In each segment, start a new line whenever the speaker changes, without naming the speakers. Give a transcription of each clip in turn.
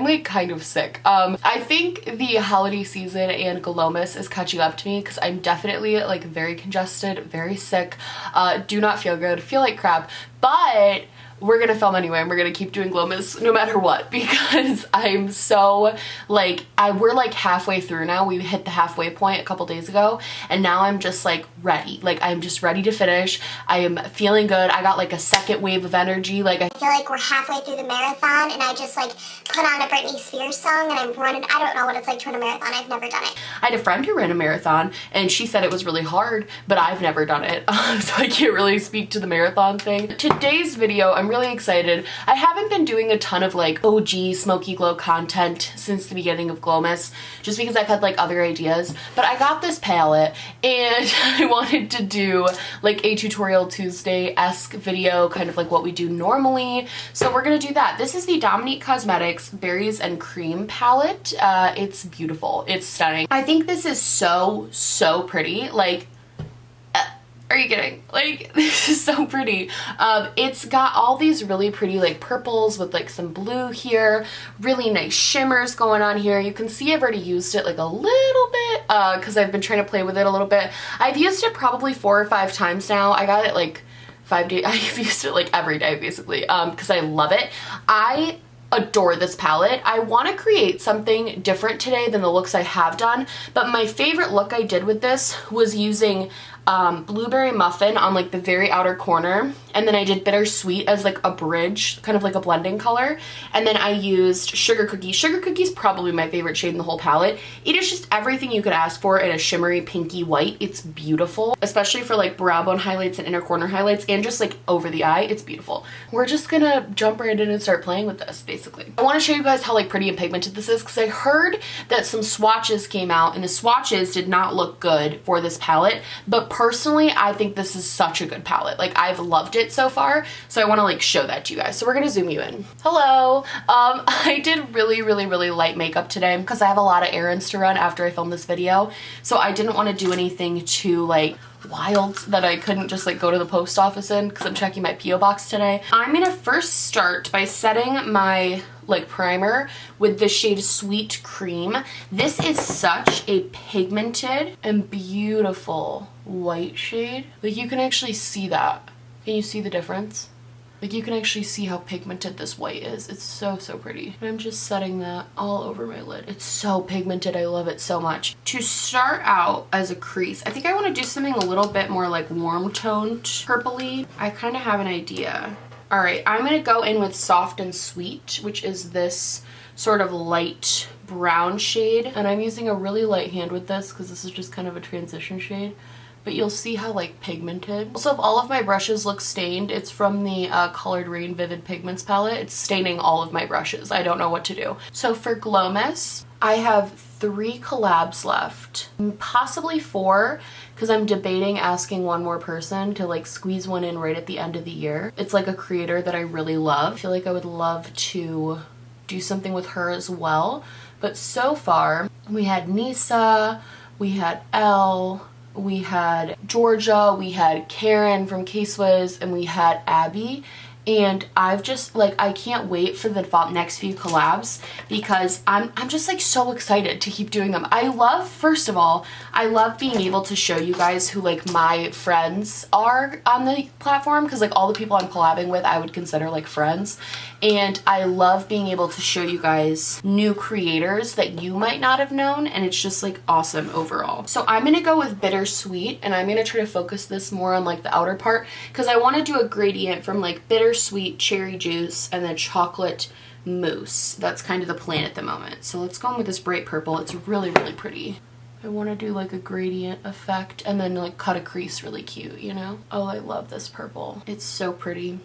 like kind of sick. I think the holiday season and Glomus is catching up to me because I'm definitely like very congested, very sick, do not feel good, feel like crap, but we're gonna film anyway and we're gonna keep doing Glomus no matter what, because I'm so like, we're like halfway through now. We hit the halfway point a couple days ago and now I'm just like ready. Like I'm just ready to finish. I am feeling good. I got like a second wave of energy. Like I
feel like we're halfway through the marathon and I just like put on a Britney Spears song and I'm running. I don't know what it's like to run a marathon. I've never done it.
I had a friend who ran a marathon and she said it was really hard, but I've never done it. So I can't really speak to the marathon thing. Today's video, I'm really excited. I haven't been doing a ton of like OG Smokey Glow content since the beginning of Glomus, just because I've had like other ideas, but I got this palette and I wanted to do like a Tutorial Tuesday-esque video, kind of like what we do normally. So we're gonna do that. This is the Dominique Cosmetics Berries and Cream palette. It's beautiful. It's stunning. I think this is so pretty. Like, are you kidding? Like, this is so pretty. It's got all these really pretty like purples with like some blue here, really nice shimmers going on here. You can see I've already used it like a little bit because I've been trying to play with it a little bit. I've used it probably 4 or 5 times now. I got it like 5 days. I've used it like every day basically because I love it. I adore this palette. I want to create something different today than the looks I have done, but my favorite look I did with this was using Blueberry Muffin on like the very outer corner, and then I did Bittersweet as like a bridge, kind of like a blending color, and then I used Sugar Cookie. Sugar Cookie is probably my favorite shade in the whole palette. It is just everything you could ask for in a shimmery pinky white. It's beautiful, especially for like brow bone highlights and inner corner highlights and just like over the eye. It's beautiful. We're just gonna jump right in and start playing with this basically. I want to show you guys how like pretty and pigmented this is because I heard that some swatches came out and the swatches did not look good for this palette, but personally I think this is such a good palette. Like I've loved it so far, so I want to like show that to you guys. So we're gonna zoom you in. Hello. I did really light makeup today because I have a lot of errands to run after I filmed this video, so I didn't want to do anything too like wild that I couldn't just like go to the post office in because I'm checking my PO box today. I'm gonna first start by setting my like primer with the shade Sweet Cream. This is such a pigmented and beautiful white shade. Like you can actually see that. Can you see the difference? Like you can actually see how pigmented this white is. It's so pretty. And I'm just setting that all over my lid. It's so pigmented. I love it so much. To start out as a crease, I think I want to do something a little bit more like warm toned purpley. I kind of have an idea. All right, I'm going to go in with Soft and Sweet, which is this sort of light brown shade. And I'm using a really light hand with this because this is just kind of a transition shade. But you'll see how like pigmented. Also, if all of my brushes look stained, it's from the Colored Rain Vivid Pigments palette. It's staining all of my brushes. I don't know what to do. So for Glomus, I have 3 collabs left, possibly 4, because I'm debating asking one more person to like squeeze one in right at the end of the year. It's like a creator that I really love. I feel like I would love to do something with her as well. But so far, we had Nisa, we had Elle, we had Georgia, we had Karen from K-Swiss, and we had Abby. And I've just like, I can't wait for the next few collabs because I'm just like so excited to keep doing them. I love, first of all, I love being able to show you guys who like my friends are on the platform, because like all the people I'm collabing with I would consider like friends. And I love being able to show you guys new creators that you might not have known, and it's just like awesome overall. So I'm gonna go with Bittersweet, and I'm gonna try to focus this more on like the outer part because I want to do a gradient from like bittersweet cherry juice and then chocolate mousse. That's kind of the plan at the moment. So let's go in with this bright purple. It's really pretty. I want to do like a gradient effect and then like cut a crease really cute, you know? Oh, I love this purple. It's so pretty.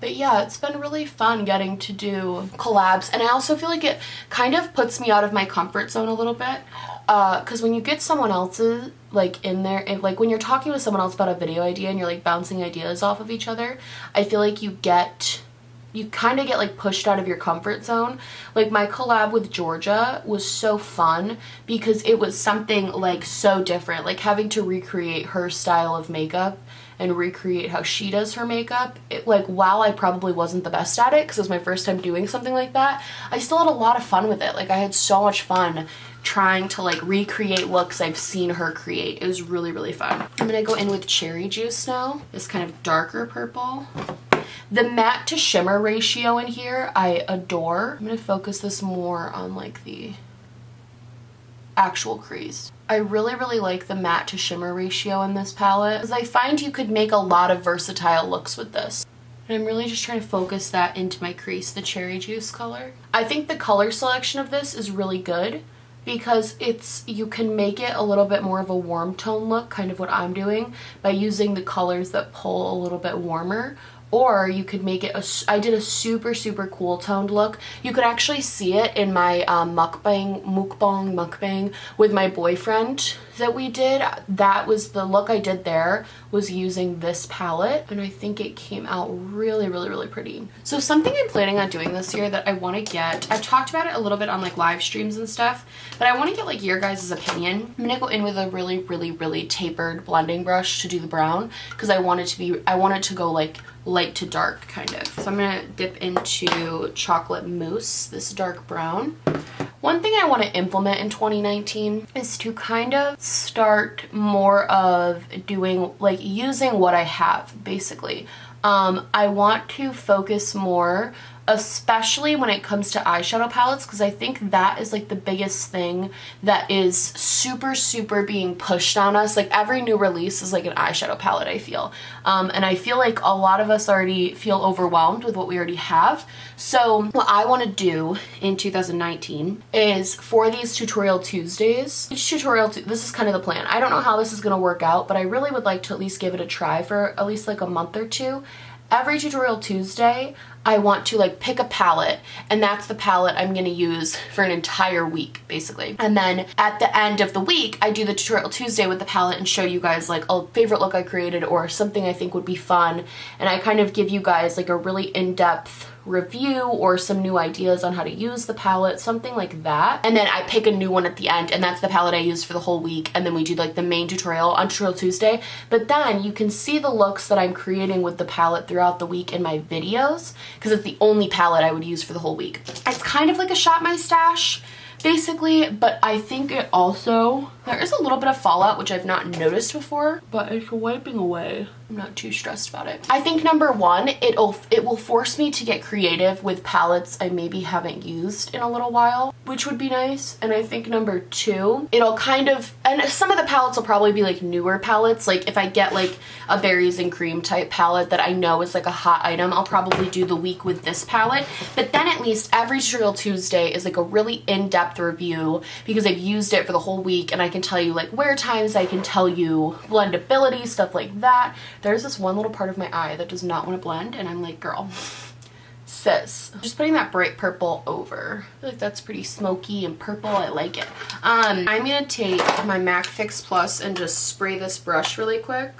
But yeah, it's been really fun getting to do collabs, and I also feel like it kind of puts me out of my comfort zone a little bit, because when you get someone else's like in there, and like when you're talking with someone else about a video idea and you're like bouncing ideas off of each other, I feel like you kind of get like pushed out of your comfort zone. Like my collab with Georgia was so fun because it was something like so different, like having to recreate her style of makeup and recreate how she does her makeup. Like, while I probably wasn't the best at it because it was my first time doing something like that, I still had a lot of fun with it. Like, I had so much fun trying to like recreate looks I've seen her create. It was really, really fun. I'm gonna go in with Cherry Juice now, this kind of darker purple. The matte to shimmer ratio in here I adore. I'm gonna focus this more on like the actual crease. I really, really like the matte to shimmer ratio in this palette because I find you could make a lot of versatile looks with this. And I'm really just trying to focus that into my crease, the Cherry Juice color. I think the color selection of this is really good because you can make it a little bit more of a warm tone look, kind of what I'm doing, by using the colors that pull a little bit warmer. Or you could make it I did a super, super cool toned look. You could actually see it in my mukbang with my boyfriend that we did. That was the look I did there, was using this palette, and I think it came out really, really, really pretty. So something I'm planning on doing this year that I want to get, I've talked about it a little bit on like live streams and stuff, but I want to get like your guys' opinion. I'm gonna go in with a really, really, really tapered blending brush to do the brown because I want it to go like light to dark kind of. So I'm gonna dip into Chocolate Mousse, this dark brown. One thing I want to implement in 2019 is to kind of start more of doing like using what I have basically. I want to focus more, especially when it comes to eyeshadow palettes, because I think that is like the biggest thing that is super, super being pushed on us. Like every new release is like an eyeshadow palette, I feel. And I feel like a lot of us already feel overwhelmed with what we already have. So what I want to do in 2019 is for these Tutorial Tuesdays, this is kind of the plan. I don't know how this is going to work out, but I really would like to at least give it a try for at least like a month or two. Every Tutorial Tuesday, I want to like pick a palette, and that's the palette I'm going to use for an entire week, basically. And then at the end of the week, I do the Tutorial Tuesday with the palette and show you guys like a favorite look I created or something I think would be fun. And I kind of give you guys like a really in-depth review or some new ideas on how to use the palette, something like that. And then I pick a new one at the end, and that's the palette I use for the whole week. And then we do like the main tutorial on Tutorial Tuesday. But then you can see the looks that I'm creating with the palette throughout the week in my videos, because it's the only palette I would use for the whole week. It's kind of like a Shop My Stash, basically, but I think it also, there is a little bit of fallout, which I've not noticed before, but it's wiping away. I'm not too stressed about it. I think number one, it will force me to get creative with palettes I maybe haven't used in a little while, which would be nice. And I think number two, it'll kind of, and some of the palettes will probably be like newer palettes. Like if I get like a berries and cream type palette that I know is like a hot item, I'll probably do the week with this palette. But then at least every Tutorial Tuesday is like a really in-depth review because I've used it for the whole week, and I can tell you like wear times, I can tell you blendability, stuff like that. There's this one little part of my eye that does not want to blend, and I'm like, girl, sis. Just putting that bright purple over. I feel like that's pretty smoky and purple. I like it. I'm gonna take my MAC Fix Plus and just spray this brush really quick.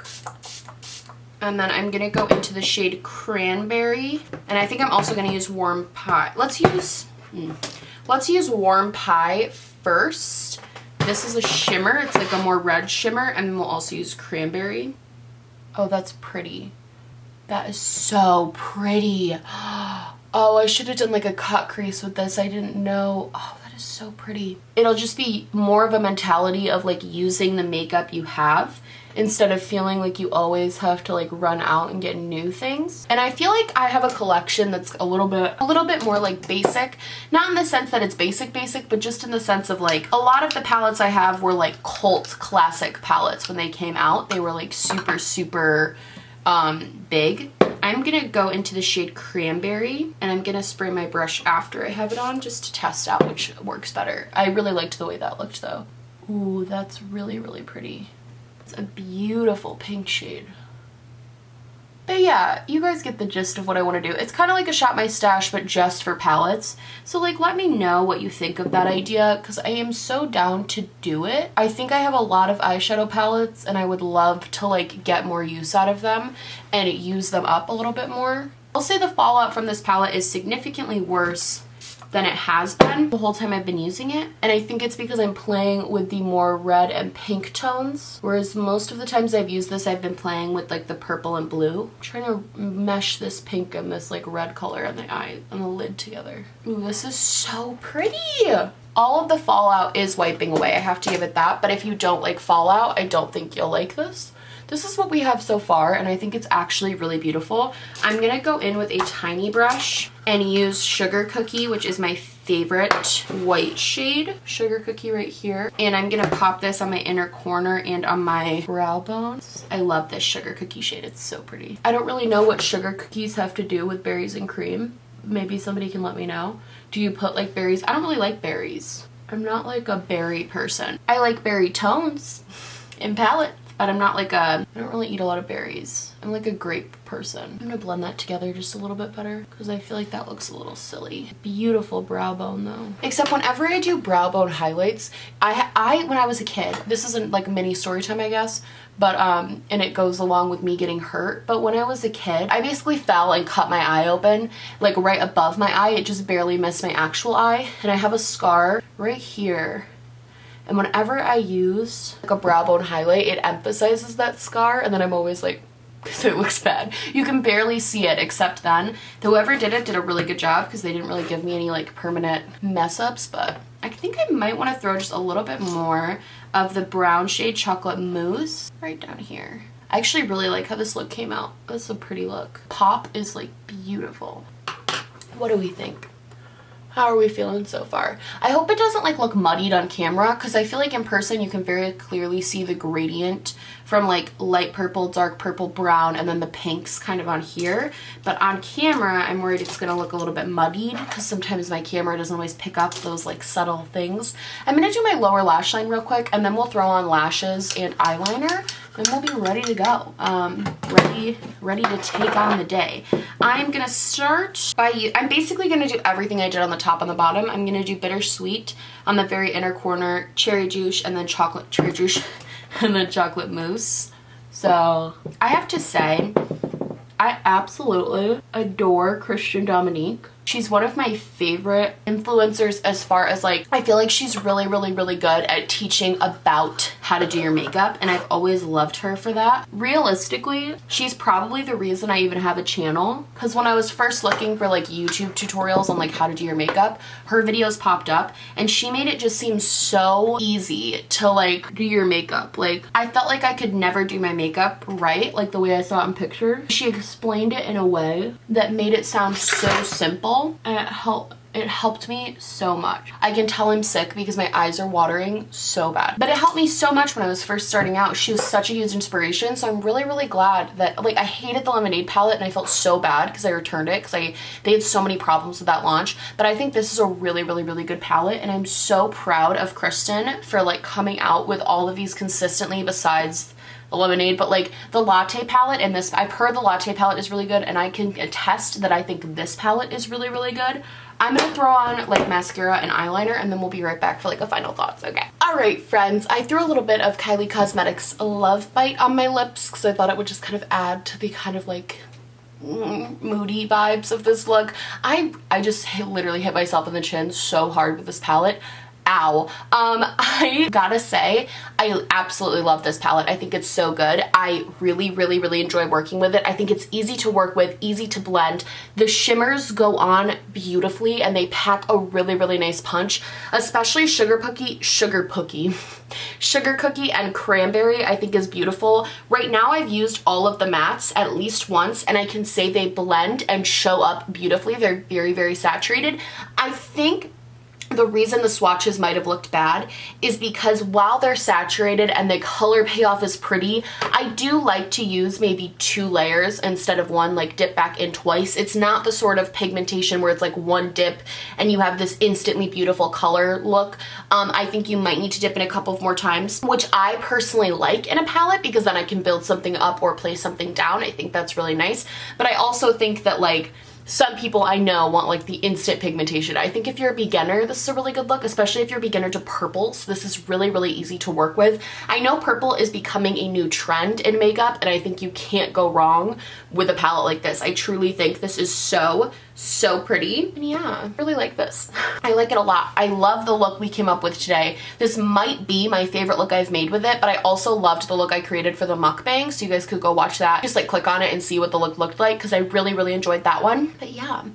And then I'm gonna go into the shade Cranberry, and I think I'm also gonna use Warm Pie. Let's use Warm Pie first. This is a shimmer. It's like a more red shimmer, and then we'll also use Cranberry. Oh, that's pretty. That is so pretty. Oh, I should have done like a cut crease with this. I didn't know. Oh, that is so pretty. It'll just be more of a mentality of like using the makeup you have instead of feeling like you always have to like run out and get new things. And I feel like I have a collection that's a little bit more like basic, not in the sense that it's basic, but just in the sense of like a lot of the palettes I have were like cult classic palettes when they came out. They were like super, super big. I'm gonna go into the shade Cranberry, and I'm gonna spray my brush after I have it on just to test out which works better. I really liked the way that looked though. Ooh, that's really, really pretty. It's a beautiful pink shade. But yeah, you guys get the gist of what I want to do. It's kind of like a Shop My Stash, but just for palettes. So like, let me know what you think of that idea, because I am so down to do it. I think I have a lot of eyeshadow palettes, and I would love to like get more use out of them and use them up a little bit more. I'll say the fallout from this palette is significantly worse than it has been the whole time I've been using it. And I think it's because I'm playing with the more red and pink tones, whereas most of the times I've used this, I've been playing with like the purple and blue. I'm trying to mesh this pink and this like red color on the eye and the lid together. Ooh, this is so pretty. All of the fallout is wiping away, I have to give it that, but if you don't like fallout, I don't think you'll like this. This is what we have so far, and I think it's actually really beautiful. I'm gonna go in with a tiny brush and use Sugar Cookie, which is my favorite white shade. Sugar Cookie right here. And I'm gonna pop this on my inner corner and on my brow bones. I love this Sugar Cookie shade, it's so pretty. I don't really know what sugar cookies have to do with berries and cream. Maybe somebody can let me know. Do you put like berries? I don't really like berries. I'm not like a berry person. I like berry tones in palette, but I'm not like I don't really eat a lot of berries. I'm like a grape person. I'm gonna blend that together just a little bit better because I feel like that looks a little silly. Beautiful brow bone though. Except whenever I do brow bone highlights, I when I was a kid, this isn't like mini story time I guess, but and it goes along with me getting hurt, but when I was a kid, I basically fell and cut my eye open, like right above my eye. It just barely missed my actual eye, and I have a scar right here. And whenever I use like a brow bone highlight, it emphasizes that scar, and then I'm always like, because it looks bad. You can barely see it except then. Whoever did it did a really good job because they didn't really give me any like permanent mess ups, but I think I might want to throw just a little bit more of the brown shade Chocolate Mousse right down here. I actually really like how this look came out. That's a pretty look. Pop is like beautiful. What do we think? How are we feeling so far? I hope it doesn't like look muddied on camera because I feel like in person you can very clearly see the gradient from like light purple, dark purple, brown, and then the pinks kind of on here. But on camera, I'm worried it's gonna look a little bit muddied because sometimes my camera doesn't always pick up those like subtle things. I'm gonna do my lower lash line real quick and then we'll throw on lashes and eyeliner and we'll be ready to go. Ready to take on the day. I'm gonna start by, I'm basically gonna do everything I did on the top and the bottom. I'm gonna do Bittersweet on the very inner corner, Cherry Juice, and then Cherry Juice, and then Chocolate Mousse. So I have to say, I absolutely adore Christian Dominique. She's one of my favorite influencers as far as like, I feel like she's really good at teaching about how to do your makeup, and I've always loved her for that. Realistically, she's probably the reason I even have a channel, because when I was first looking for like YouTube tutorials on like how to do your makeup, her videos popped up and she made it just seem so easy to like do your makeup. Like I felt like I could never do my makeup right, like the way I saw it in pictures. She explained it in a way that made it sound so simple, and it helped me so much. I can tell I'm sick because my eyes are watering so bad, but it helped me so much when I was first starting out. She was such a huge inspiration, so I'm really glad that, like, I hated the Lemonade palette and I felt so bad because I returned it because they had so many problems with that launch, but I think this is a really good palette, and I'm so proud of Kristen for like coming out with all of these consistently besides the Lemonade. But like the Latte palette and this, I've heard the Latte palette is really good, and I can attest that I think this palette is really good. I'm gonna throw on like mascara and eyeliner, and then we'll be right back for like a final thoughts. Okay. All right, friends, I threw a little bit of Kylie Cosmetics Love Bite on my lips because I thought it would just kind of add to the kind of like moody vibes of this look. I just literally hit myself in the chin so hard with this palette. Ow. I gotta say, I absolutely love this palette. I think it's so good. I really enjoy working with it. I think it's easy to work with, easy to blend. The shimmers go on beautifully and they pack a really nice punch, especially Sugar Cookie and Cranberry I think is beautiful. Right now I've used all of the mattes at least once, and I can say they blend and show up beautifully. They're very saturated. I think the reason the swatches might have looked bad is because while they're saturated and the color payoff is pretty, I do like to use maybe 2 layers instead of one, like dip back in twice. It's not the sort of pigmentation where it's like one dip and you have this instantly beautiful color look. I think you might need to dip in a couple of more times, which I personally like in a palette because then I can build something up or place something down. I think that's really nice. But I also think that like some people I know want like the instant pigmentation. I think if you're a beginner, this is a really good look, especially if you're a beginner to purples. This is really easy to work with. I know purple is becoming a new trend in makeup, and I think you can't go wrong with a palette like this. I truly think this is so So pretty. And yeah, I really like this. I like it a lot. I love the look we came up with today. This might be my favorite look I've made with it, but I also loved the look I created for the mukbang, so you guys could go watch that. Just like click on it and see what the look looked like, because I really, really enjoyed that one. But yeah,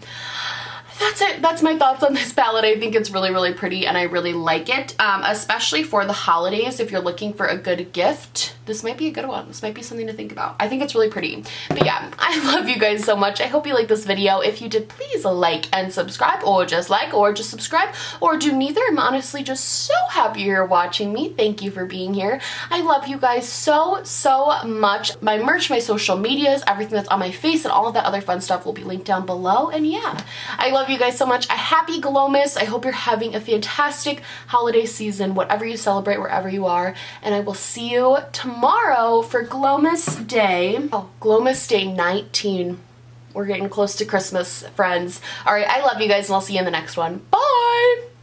that's it. That's my thoughts on this palette. I think it's really, really pretty and I really like it, especially for the holidays. If you're looking for a good gift, this might be a good one. This might be something to think about. I think it's really pretty. But yeah, I love you guys so much. I hope you liked this video. If you did, please like and subscribe, or just like, or just subscribe, or do neither. I'm honestly just so happy you're watching me. Thank you for being here. I love you guys so, so much. My merch, my social medias, everything that's on my face, and all of that other fun stuff will be linked down below. And yeah, I love you guys so much. A happy Glowmas. I hope you're having a fantastic holiday season, whatever you celebrate, wherever you are. And I will see you tomorrow for Glowmas Day. Oh, Glowmas Day 19. We're getting close to Christmas, friends. All right, I love you guys, and I'll see you in the next one. Bye!